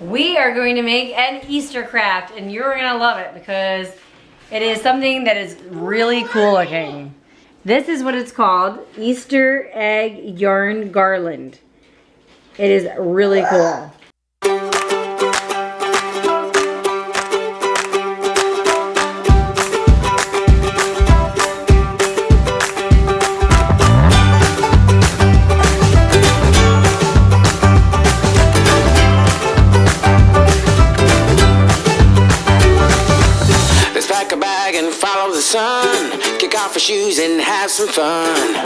we are going to make an Easter craft, and you're gonna love it because it is something that is really cool looking. This is what it's called, Easter egg yarn garland. It is really cool. Sun, kick off your shoes and have some fun. I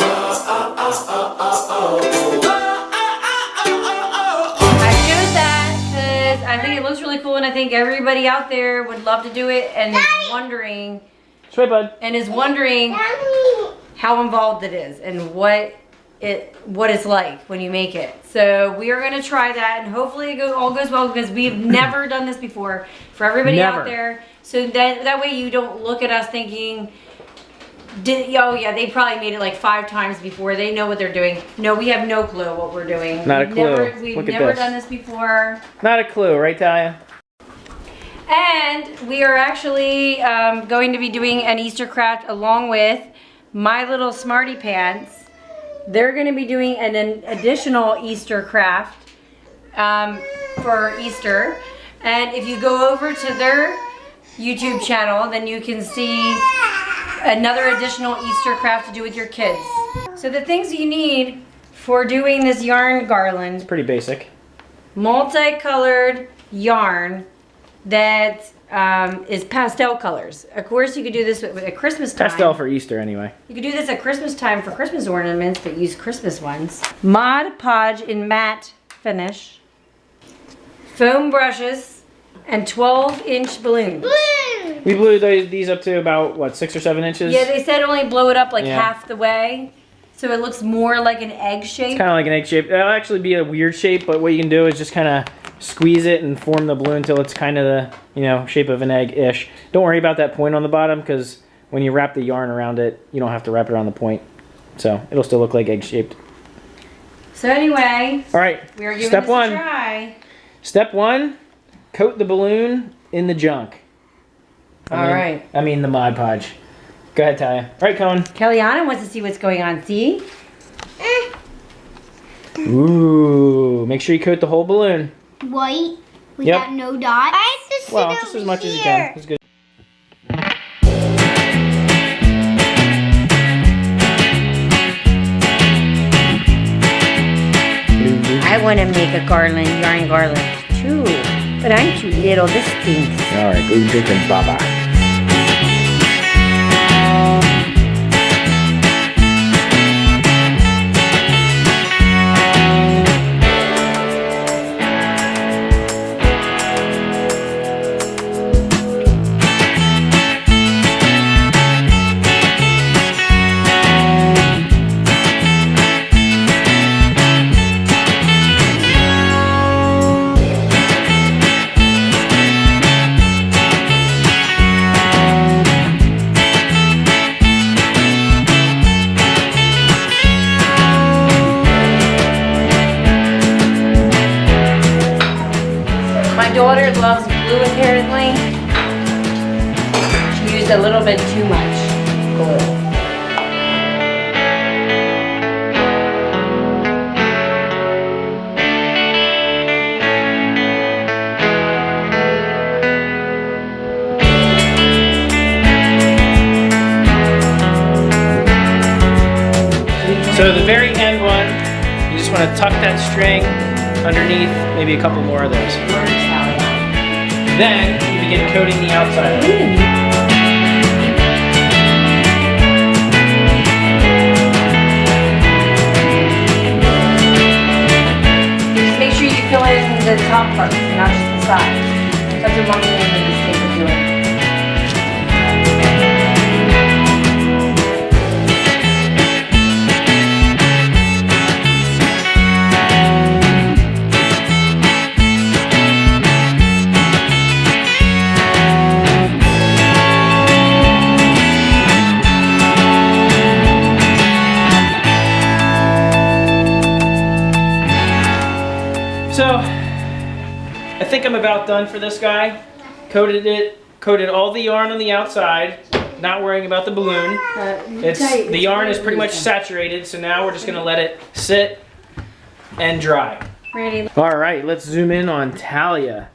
chose that because I think it looks really cool, and I think everybody out there would love to do it and is wondering, how involved it is and what it's like when you make it. So we are going to try that, and hopefully it all goes well because we've never done this before. For everybody out there. So that way you don't look at us thinking, oh yeah, they probably made it like 5 times before. They know what they're doing. No, we have no clue what we're doing. Not a clue. We've never done this before. Not a clue, right, Talia? And we are actually going to be doing an Easter craft along with My Little Smarty Pants. They're going to be doing an additional Easter craft for Easter. And if you go over to their YouTube channel, then you can see another additional Easter craft to do with your kids. So the things you need for doing this yarn garland. It's pretty basic. Multicolored yarn that is pastel colors. Of course, you could do this at Christmas time. Pastel for Easter, anyway. You could do this at Christmas time for Christmas ornaments, but use Christmas ones. Mod Podge in matte finish. Foam brushes. And 12-inch balloons. We blew these up to about, what, 6 or 7 inches? Yeah, they said only blow it up like half the way. So it looks more like an egg shape. It's kind of like an egg shape. It'll actually be a weird shape, but what you can do is just kind of squeeze it and form the balloon until it's kind of the, shape of an egg-ish. Don't worry about that point on the bottom because when you wrap the yarn around it, you don't have to wrap it around the point. So it'll still look like egg-shaped. So anyway, all right, we are giving this a try. Step 1. Coat the balloon in the junk. I mean the Mod Podge. Go ahead, Talia. All right, Cohen. Kellyanna wants to see what's going on. See? Ooh, make sure you coat the whole balloon. White without no dots. I have to sit well, just as much as you can. That's good. I want to make a yarn garland too. But I'm too little, this stinks. Alright, go drink and baba. My daughter loves glue apparently. She used a little bit too much glue. So the very end one, you just want to tuck that string underneath, maybe a couple more of those. Then you begin coating the outside. Just make sure you fill in the top parts, not just the sides. That's what Mom made the mistake of doing. So, I think I'm about done for this guy. Coated all the yarn on the outside, not worrying about the balloon. The yarn is pretty much saturated, so now we're just gonna let it sit and dry. Ready? All right, let's zoom in on Talia.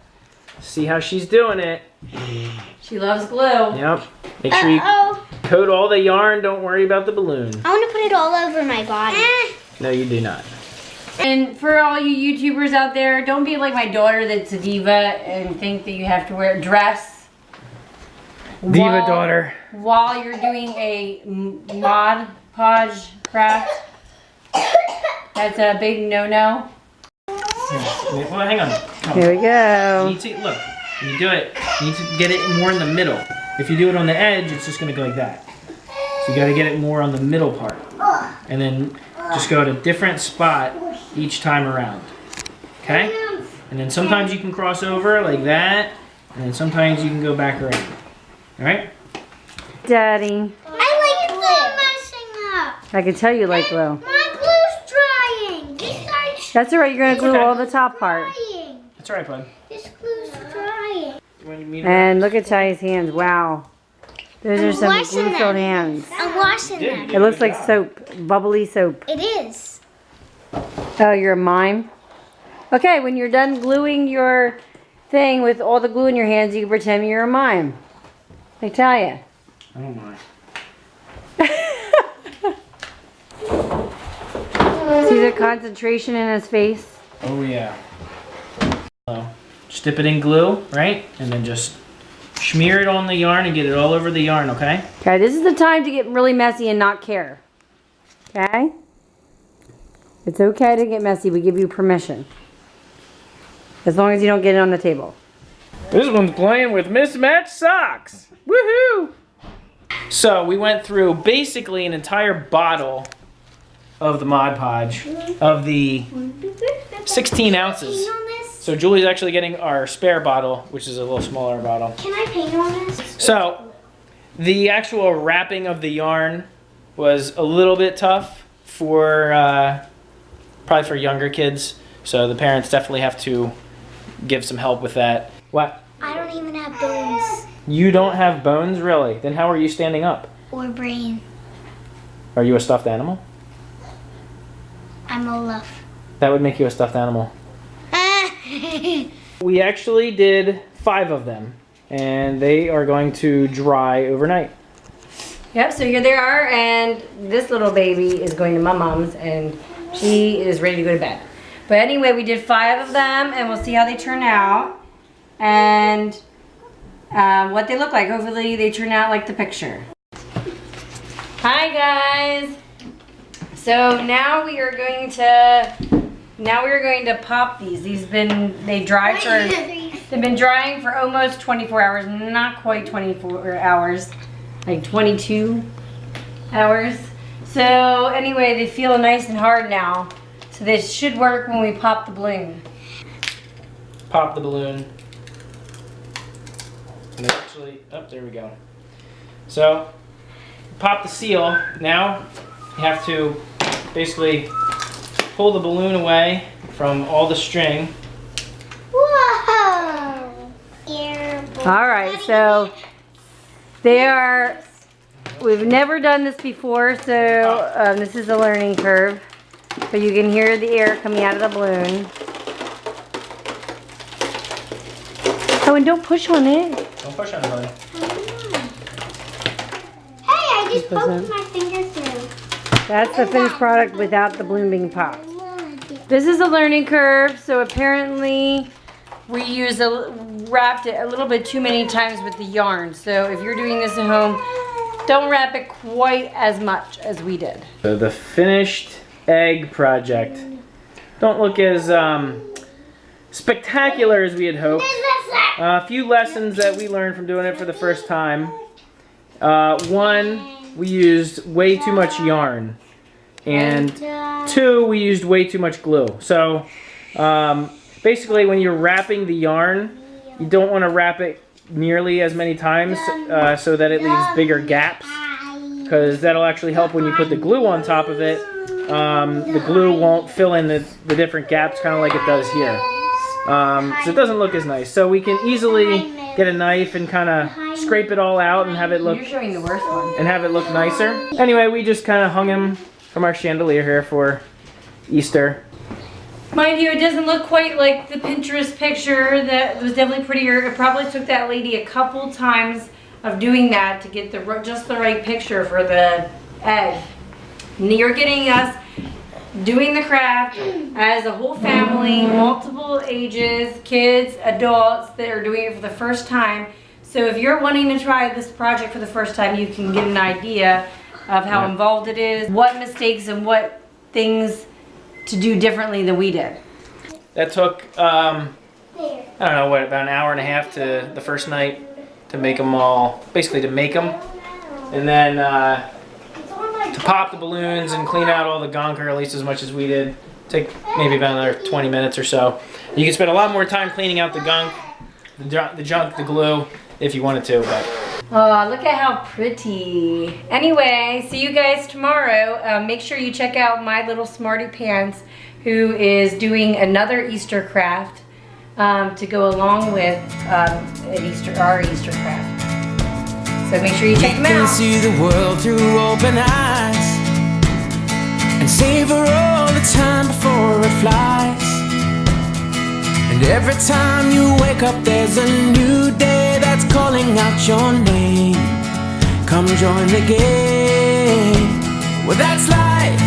See how she's doing it. She loves glue. Yep. Make sure you coat all the yarn. Don't worry about the balloon. I want to put it all over my body. No, you do not. And for all you YouTubers out there, don't be like my daughter that's a diva and think that you have to wear a dress. Diva daughter. While you're doing a Mod Podge craft. That's a big no-no. Well, hang on. Here we go. You need to, look, when you do it, you need to get it more in the middle. If you do it on the edge, it's just going to go like that. So you got to get it more on the middle part. And then just go to a different spot each time around. Okay? And then sometimes you can cross over like that. And then sometimes you can go back around. Alright? Daddy. I like glue messing up. I can tell you like glue. My glue's drying. This side's That's alright, you're going to glue okay. all the top part. drying. That's alright, bud. This glue's drying. You want me to- And look at Ty's hands. Wow. Those are some washing them. glue-filled hands. I'm washing Did them. you? It looks like soap. Bubbly soap. It is. Oh, you're a mime? Okay, when you're done gluing your thing with all the glue in your hands, you can pretend you're a mime. I tell ya. I don't mind. See the concentration in his face? Oh yeah. So, just dip it in glue, right? And then just smear it on the yarn and get it all over the yarn, okay? Okay, this is the time to get really messy and not care. Okay? It's okay to get messy. We give you permission. As long as you don't get it on the table. This one's playing with mismatched socks. Woohoo! So we went through basically an entire bottle of the Mod Podge of the 16 ounces. On this? So Julie's actually getting our spare bottle, which is a little smaller bottle. Can I paint on this? So the actual wrapping of the yarn was a little bit tough for probably for younger kids. So the parents definitely have to give some help with that. What? I don't even have bones You don't have bones, really? Then how are you standing up? or brain. Are you a stuffed animal? I'm Olaf. That would make you a stuffed animal. We actually did 5 of them, and they are going to dry overnight. Yep, so here they are, and this little baby is going to my mom's, and she is ready to go to bed. But anyway, we did 5 of them, and we'll see how they turn out, and what they look like. Hopefully they turn out like the picture. Hi guys! So now we are going to pop these. They've been drying for almost 24 hours, not quite 24 hours, like 22 hours. So anyway, they feel nice and hard now. So this should work when we pop the balloon. Pop the balloon. And actually, oh, there we go. So, pop the seal. Now, you have to basically pull the balloon away from all the string. Whoa! All right, so we've never done this before, so this is a learning curve. But you can hear the air coming out of the balloon. Oh, and don't push on it. Don't push on it, buddy. Hey, I just This doesn't- poked my finger through. That's the finished product without the balloon being popped. This is a learning curve, so apparently we wrapped it a little bit too many times with the yarn. So if you're doing this at home, don't wrap it quite as much as we did. So the finished egg project don't look as spectacular as we had hoped. A few lessons that we learned from doing it for the first time. One, we used way too much yarn. And 2, we used way too much glue. So basically when you're wrapping the yarn, you don't want to wrap it nearly as many times so that it leaves bigger gaps, because that'll actually help when you put the glue on top of it. The glue won't fill in the different gaps, kind of like it does here. So it doesn't look as nice. So we can easily get a knife and kind of scrape it all out and have it look You're showing the worst one. nicer. Anyway, we just kind of hung him from our chandelier here for Easter. Mind you, it doesn't look quite like the Pinterest picture. That was definitely prettier. It probably took that lady a couple times of doing that to get just the right picture for the egg. And you're getting us doing the craft as a whole family, multiple ages, kids, adults that are doing it for the first time. So if you're wanting to try this project for the first time, you can get an idea of how involved it is, what mistakes and what things to do differently than we did. That took, I don't know, what, about an hour and a half to the first night to make them all, basically to make them. And then to pop the balloons and clean out all the gunk, or at least as much as we did. Take maybe about another 20 minutes or so. You can spend a lot more time cleaning out the gunk, the junk, the glue, if you wanted to, but. Oh, look at how pretty. Anyway, see you guys tomorrow. Make sure you check out My Little Smarty Pants, who is doing another Easter craft to go along with our Easter craft. So make sure you check them You can out. see the world through open eyes and savor all the time before it flies. And every time you wake up, there's a new day that's calling out your name. Come join the game. Well, that's life.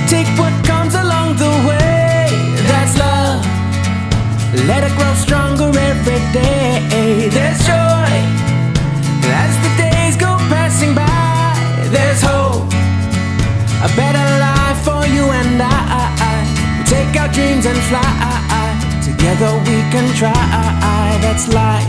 Take what comes along the way. That's love. Let it grow stronger every day. There's joy as the days go passing by. There's hope, a better life for you and I. We'll take our dreams and fly. Together we can try. That's life.